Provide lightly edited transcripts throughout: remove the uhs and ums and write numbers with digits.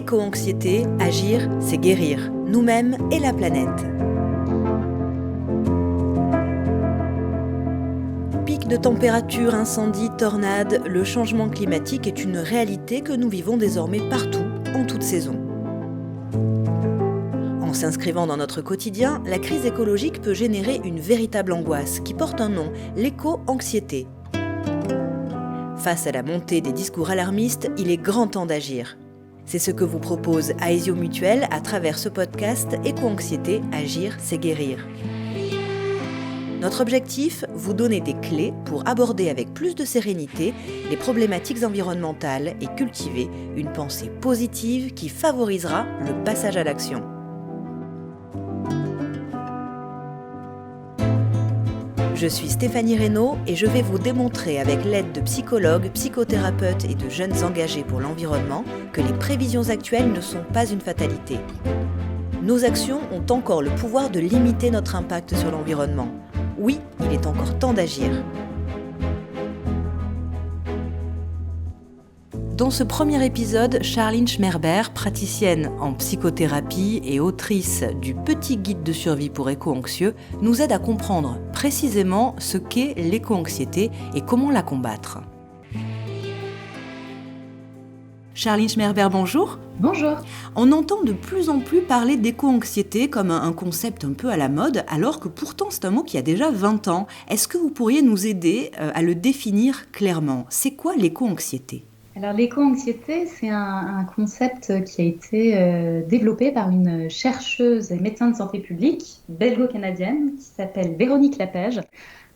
Éco-anxiété, agir, c'est guérir, nous-mêmes et la planète. Pics de température, incendies, tornades, le changement climatique est une réalité que nous vivons désormais partout, en toute saison. En s'inscrivant dans notre quotidien, la crise écologique peut générer une véritable angoisse qui porte un nom, l'éco-anxiété. Face à la montée des discours alarmistes, il est grand temps d'agir. C'est ce que vous propose Aesio Mutuelle à travers ce podcast Éco-anxiété, agir, c'est guérir. Notre objectif, vous donner des clés pour aborder avec plus de sérénité les problématiques environnementales et cultiver une pensée positive qui favorisera le passage à l'action. Je suis Stéphanie Reynaud et je vais vous démontrer avec l'aide de psychologues, psychothérapeutes et de jeunes engagés pour l'environnement que les prévisions actuelles ne sont pas une fatalité. Nos actions ont encore le pouvoir de limiter notre impact sur l'environnement. Oui, il est encore temps d'agir. Dans ce premier épisode, Charline Schmerber, praticienne en psychothérapie et autrice du Petit guide de survie pour éco-anxieux, nous aide à comprendre précisément ce qu'est l'éco-anxiété et comment la combattre. Charline Schmerber, bonjour. Bonjour. On entend de plus en plus parler d'éco-anxiété comme un concept un peu à la mode, alors que pourtant c'est un mot qui a déjà 20 ans. Est-ce que vous pourriez nous aider à le définir clairement ? C'est quoi l'éco-anxiété ? Alors l'éco-anxiété, c'est un concept qui a été développé par une chercheuse et médecin de santé publique belgo-canadienne qui s'appelle Véronique Lapège.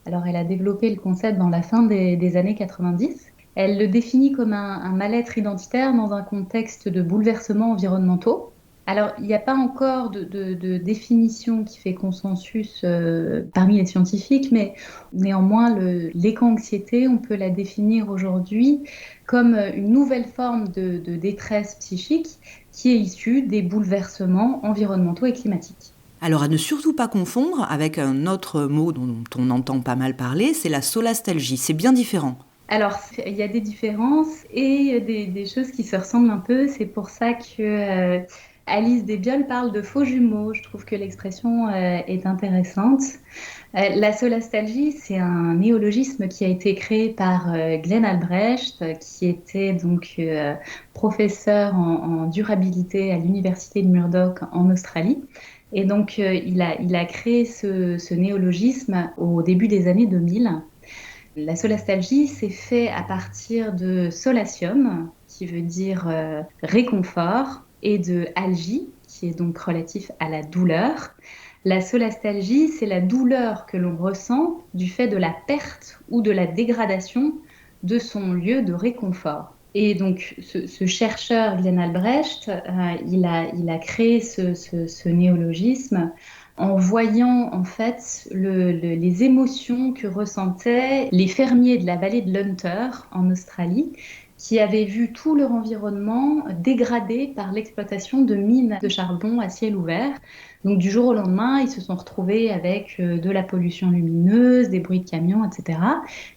Alors elle a développé le concept dans la fin des années 90. Elle le définit comme un mal-être identitaire dans un contexte de bouleversements environnementaux. Alors, il n'y a pas encore de définition qui fait consensus parmi les scientifiques, mais néanmoins, l'éco-anxiété, on peut la définir aujourd'hui comme une nouvelle forme de détresse psychique qui est issue des bouleversements environnementaux et climatiques. Alors, à ne surtout pas confondre avec un autre mot dont on entend pas mal parler, c'est la solastalgie. C'est bien différent. Alors, il y a des différences et des choses qui se ressemblent un peu. C'est pour ça que Alice Desbioles parle de faux jumeaux. Je trouve que l'expression est intéressante. La solastalgie, c'est un néologisme qui a été créé par Glenn Albrecht, qui était donc professeur en durabilité à l'université de Murdoch en Australie. Et donc, il a créé ce néologisme au début des années 2000. La solastalgie, c'est fait à partir de solatium, qui veut dire réconfort, et de algie, qui est donc relatif à la douleur. La solastalgie, c'est la douleur que l'on ressent du fait de la perte ou de la dégradation de son lieu de réconfort. Et donc, ce chercheur, Glenn Albrecht, il a créé ce néologisme en voyant en fait les émotions que ressentaient les fermiers de la vallée de l'Hunter en Australie, qui avaient vu tout leur environnement dégradé par l'exploitation de mines de charbon à ciel ouvert. Donc du jour au lendemain, ils se sont retrouvés avec de la pollution lumineuse, des bruits de camions, etc.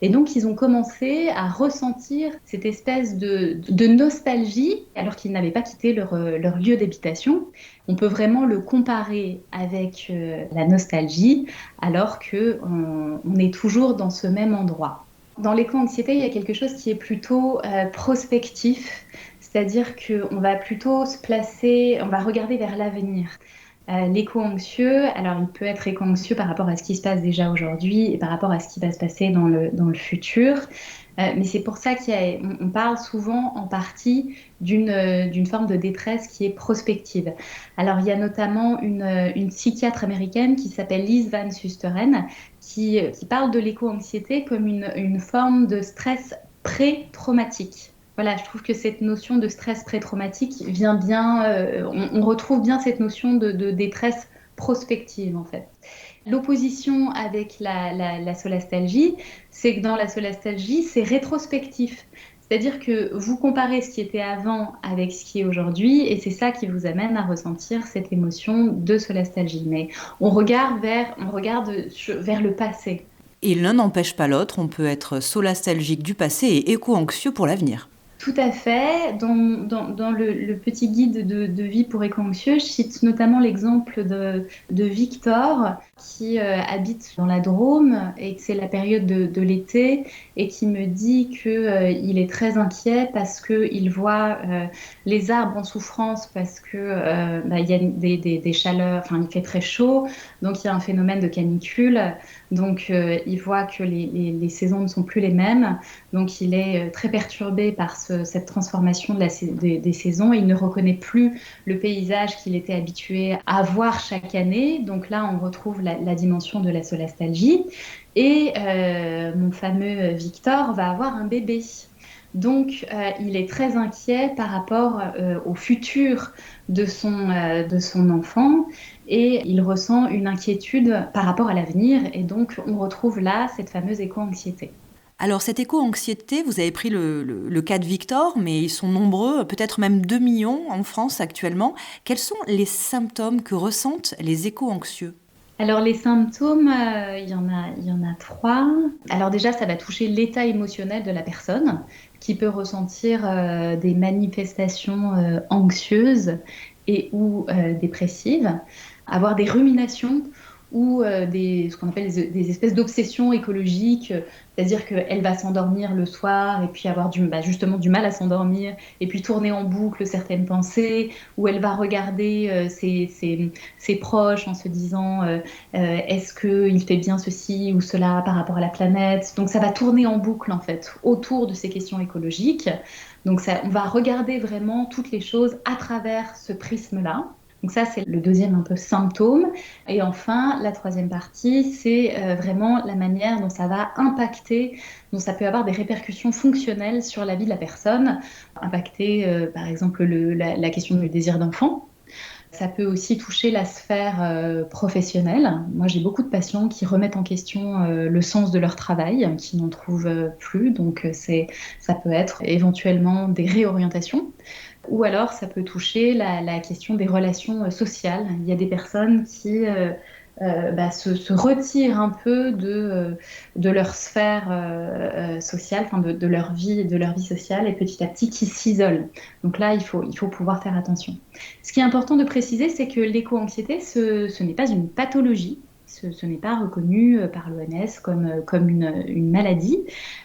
Et donc ils ont commencé à ressentir cette espèce de nostalgie, alors qu'ils n'avaient pas quitté leur lieu d'habitation. On peut vraiment le comparer avec la nostalgie, alors qu'on est toujours dans ce même endroit. Dans l'éco-anxiété, il y a quelque chose qui est plutôt prospectif, c'est-à-dire qu'on va plutôt se placer, on va regarder vers l'avenir. L'éco-anxieux, alors il peut être éco-anxieux par rapport à ce qui se passe déjà aujourd'hui et par rapport à ce qui va se passer dans le futur. Mais c'est pour ça qu'on parle souvent en partie d'une forme de détresse qui est prospective. Alors il y a notamment une psychiatre américaine qui s'appelle Liz Van Susteren qui parle de l'éco-anxiété comme une forme de stress pré-traumatique. Voilà, je trouve que cette notion de stress pré-traumatique vient bien, on retrouve bien cette notion de détresse prospective en fait. L'opposition avec la solastalgie, c'est que dans la solastalgie, c'est rétrospectif. C'est-à-dire que vous comparez ce qui était avant avec ce qui est aujourd'hui et c'est ça qui vous amène à ressentir cette émotion de solastalgie. Mais on regarde vers le passé. Et l'un n'empêche pas l'autre, on peut être solastalgique du passé et éco-anxieux pour l'avenir. Tout à fait. Dans le petit guide de vie pour éco-anxieux, je cite notamment l'exemple de Victor qui habite dans la Drôme et que c'est la période de l'été et qui me dit qu'il est très inquiet parce qu'il voit les arbres en souffrance parce que il y a des chaleurs, enfin il fait très chaud, donc il y a un phénomène de canicule, donc il voit que les saisons ne sont plus les mêmes. Donc il est très perturbé par cette transformation des saisons. Il ne reconnaît plus le paysage qu'il était habitué à voir chaque année. Donc là, on retrouve la dimension de la solastalgie. Et mon fameux Victor va avoir un bébé. Donc il est très inquiet par rapport au futur de son enfant et il ressent une inquiétude par rapport à l'avenir. Et donc on retrouve là cette fameuse éco-anxiété. Alors, cette éco-anxiété, vous avez pris le cas de Victor, mais ils sont nombreux, peut-être même 2 millions en France actuellement. Quels sont les symptômes que ressentent les éco-anxieux? Alors les symptômes, il y en a trois. Alors déjà, ça va toucher l'état émotionnel de la personne qui peut ressentir des manifestations anxieuses et ou dépressives, avoir des ruminations ou ce qu'on appelle des espèces d'obsessions écologiques, c'est-à-dire qu'elle va s'endormir le soir et puis avoir justement du mal à s'endormir et puis tourner en boucle certaines pensées, ou elle va regarder ses proches en se disant est-ce qu'il fait bien ceci ou cela par rapport à la planète. Donc ça va tourner en boucle en fait autour de ces questions écologiques. Donc on va regarder vraiment toutes les choses à travers ce prisme-là. Donc ça, c'est le deuxième un peu symptôme. Et enfin, la troisième partie, c'est vraiment la manière dont ça va impacter, dont ça peut avoir des répercussions fonctionnelles sur la vie de la personne. Impacter, par exemple, la question du désir d'enfant. Ça peut aussi toucher la sphère professionnelle. Moi, j'ai beaucoup de patients qui remettent en question le sens de leur travail, qui n'en trouvent plus. Donc, ça peut être éventuellement des réorientations. Ou alors, ça peut toucher la question des relations sociales. Il y a des personnes qui se retirent un peu de leur sphère sociale, enfin de leur vie sociale, et petit à petit qui s'isolent. Donc là, il faut pouvoir faire attention. Ce qui est important de préciser, c'est que l'éco-anxiété, ce n'est pas une pathologie. Ce n'est pas reconnu par l'OMS comme une maladie.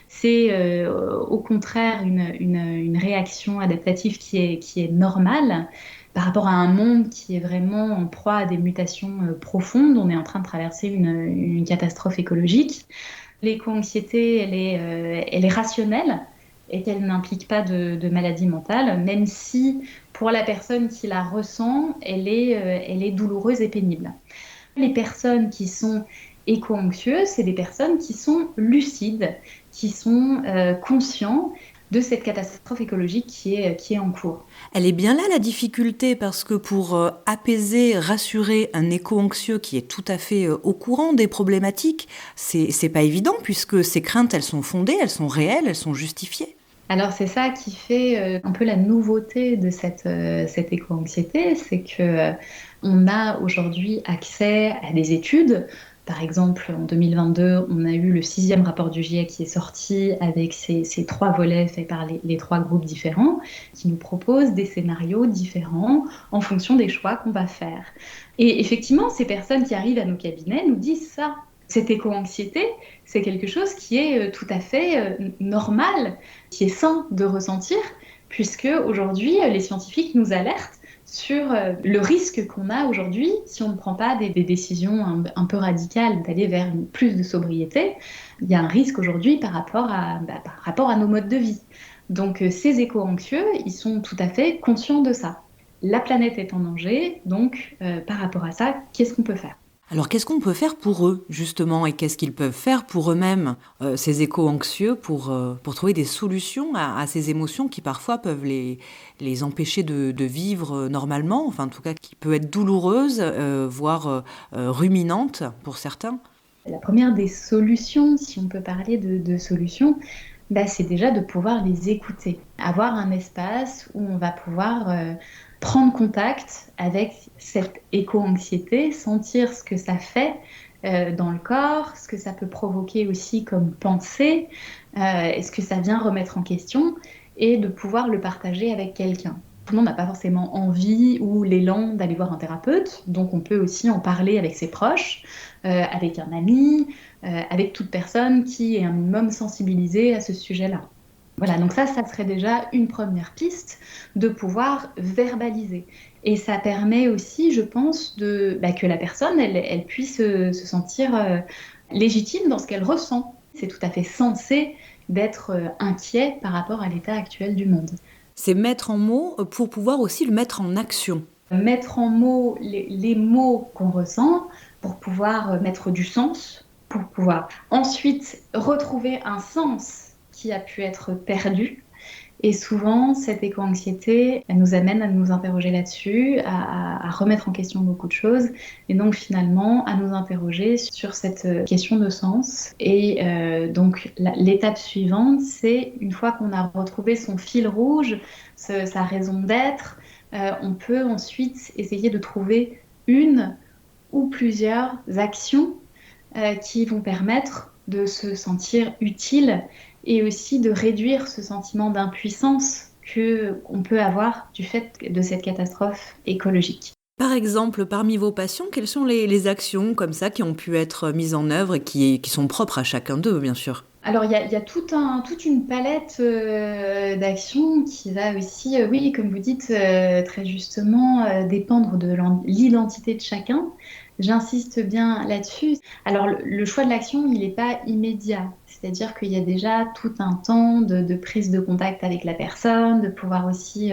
C'est au contraire une réaction adaptative qui est normale par rapport à un monde qui est vraiment en proie à des mutations profondes. On est en train de traverser une catastrophe écologique. L'éco-anxiété, elle est rationnelle et qu'elle n'implique pas de maladie mentale, même si pour la personne qui la ressent, elle est douloureuse et pénible. Les personnes qui sont éco-anxieuses, c'est des personnes qui sont lucides, qui sont conscients de cette catastrophe écologique qui est en cours. Elle est bien là la difficulté parce que pour apaiser, rassurer un éco-anxieux qui est tout à fait au courant des problématiques, c'est pas évident puisque ces craintes elles sont fondées, elles sont réelles, elles sont justifiées. Alors c'est ça qui fait un peu la nouveauté de cette éco-anxiété, c'est que on a aujourd'hui accès à des études. Par exemple, en 2022, on a eu le 6e rapport du GIEC qui est sorti avec ces 3 volets faits par les 3 groupes différents qui nous proposent des scénarios différents en fonction des choix qu'on va faire. Et effectivement, ces personnes qui arrivent à nos cabinets nous disent ça. Cette éco-anxiété, c'est quelque chose qui est tout à fait normal, qui est sain de ressentir, puisque aujourd'hui, les scientifiques nous alertent sur le risque qu'on a aujourd'hui si on ne prend pas des décisions un peu radicales d'aller vers plus de sobriété. Il y a un risque aujourd'hui par rapport à nos modes de vie. Donc ces éco-anxieux, ils sont tout à fait conscients de ça. La planète est en danger, donc par rapport à ça, qu'est-ce qu'on peut faire ? Alors qu'est-ce qu'on peut faire pour eux, justement, et qu'est-ce qu'ils peuvent faire pour eux-mêmes, ces éco-anxieux, pour trouver des solutions à ces émotions qui parfois peuvent les empêcher de vivre normalement, enfin en tout cas qui peut être douloureuse, voire ruminante pour certains. La première des solutions, si on peut parler de solutions, c'est déjà de pouvoir les écouter. Avoir un espace où on va pouvoir prendre contact avec cette éco-anxiété, sentir ce que ça fait dans le corps, ce que ça peut provoquer aussi comme pensée, est-ce que ça vient remettre en question. et de pouvoir le partager avec quelqu'un. Tout le monde n'a pas forcément envie ou l'élan d'aller voir un thérapeute, donc on peut aussi en parler avec ses proches, avec un ami, avec toute personne qui est un minimum sensibilisée à ce sujet-là. Voilà, donc ça serait déjà une première piste de pouvoir verbaliser. Et ça permet aussi, je pense, que la personne, elle puisse se sentir légitime dans ce qu'elle ressent. C'est tout à fait sensé d'être inquiet par rapport à l'état actuel du monde. C'est mettre en mots pour pouvoir aussi le mettre en action. Mettre en mots les mots qu'on ressent pour pouvoir mettre du sens, pour pouvoir ensuite retrouver un sens qui a pu être perdu. Et souvent, cette éco-anxiété, elle nous amène à nous interroger là-dessus, à remettre en question beaucoup de choses, et donc finalement à nous interroger sur cette question de sens. Et donc l'étape suivante, c'est une fois qu'on a retrouvé son fil rouge, sa raison d'être, on peut ensuite essayer de trouver une ou plusieurs actions qui vont permettre de se sentir utile et aussi de réduire ce sentiment d'impuissance qu'on peut avoir du fait de cette catastrophe écologique. Par exemple, parmi vos patients, quelles sont les actions comme ça qui ont pu être mises en œuvre et qui sont propres à chacun d'eux, bien sûr? Alors, il y a toute une palette d'actions qui va aussi, oui, comme vous dites très justement, dépendre de l'identité de chacun. J'insiste bien là-dessus. Alors, le choix de l'action, il n'est pas immédiat. C'est-à-dire qu'il y a déjà tout un temps de prise de contact avec la personne, de pouvoir aussi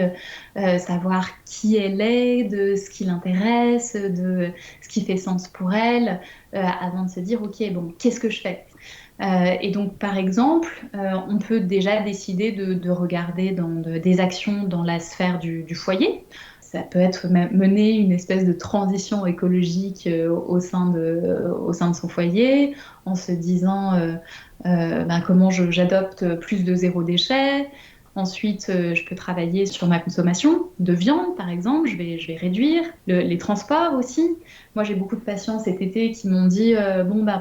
savoir qui elle est, de ce qui l'intéresse, de ce qui fait sens pour elle, avant de se dire, OK, bon, qu'est-ce que je fais ? Et donc, par exemple, on peut déjà décider de regarder des actions dans la sphère du foyer. Ça peut être mener une espèce de transition écologique au sein de son foyer, en se disant comment j'adopte plus de zéro déchet. Ensuite, je peux travailler sur ma consommation de viande, par exemple. Je vais réduire les transports aussi. Moi, j'ai beaucoup de patients cet été qui m'ont dit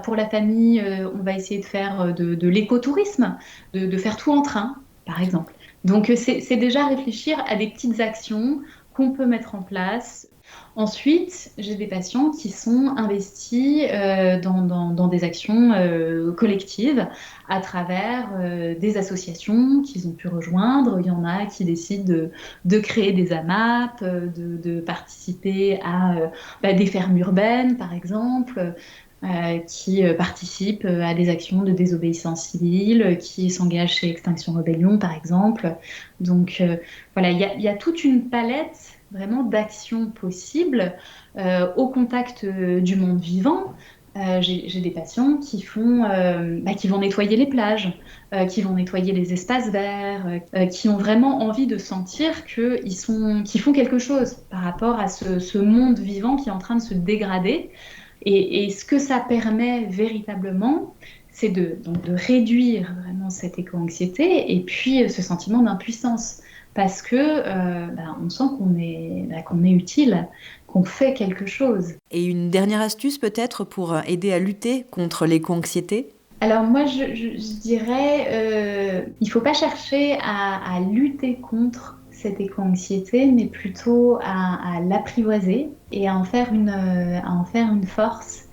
pour la famille, on va essayer de faire de l'écotourisme, de faire tout en train, par exemple. Donc, c'est déjà réfléchir à des petites actions qu'on peut mettre en place. Ensuite, j'ai des patients qui sont investis dans des actions collectives à travers des associations qu'ils ont pu rejoindre. Il y en a qui décident de créer des AMAP, de participer à des fermes urbaines, par exemple, qui participent à des actions de désobéissance civile, qui s'engagent chez Extinction Rebellion, par exemple. Donc voilà, il y a toute une palette vraiment d'actions possibles au contact du monde vivant. J'ai des patients qui vont nettoyer les plages, qui vont nettoyer les espaces verts, qui ont vraiment envie de sentir qu'ils font quelque chose par rapport à ce monde vivant qui est en train de se dégrader. Et ce que ça permet véritablement, c'est de réduire vraiment cette éco-anxiété et puis ce sentiment d'impuissance. Parce que on sent qu'on est utile, qu'on fait quelque chose. Et une dernière astuce peut-être pour aider à lutter contre l'éco-anxiété ? Alors moi, je dirais, il ne faut pas chercher à lutter contre cette éco-anxiété, mais plutôt à l'apprivoiser et à en faire une force.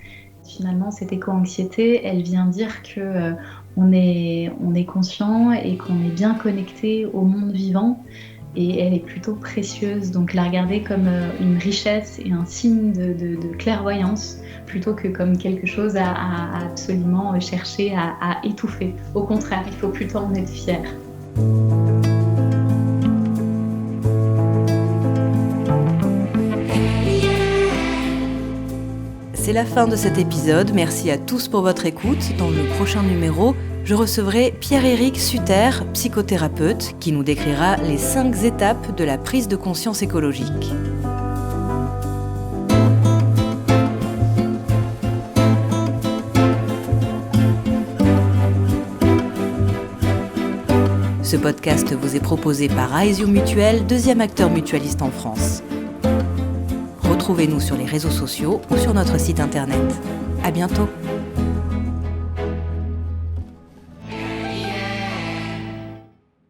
Finalement, cette éco-anxiété, elle vient dire que on est conscient et qu'on est bien connecté au monde vivant et elle est plutôt précieuse. Donc la regarder comme une richesse et un signe de clairvoyance plutôt que comme quelque chose à absolument chercher à étouffer. Au contraire, il faut plutôt en être fier. C'est la fin de cet épisode. Merci à tous pour votre écoute. Dans le prochain numéro, je recevrai Pierre-Éric Sutter, psychothérapeute, qui nous décrira les 5 étapes de la prise de conscience écologique. Ce podcast vous est proposé par Aesio Mutuel, 2e acteur mutualiste en France. Retrouvez-nous sur les réseaux sociaux ou sur notre site internet. À bientôt.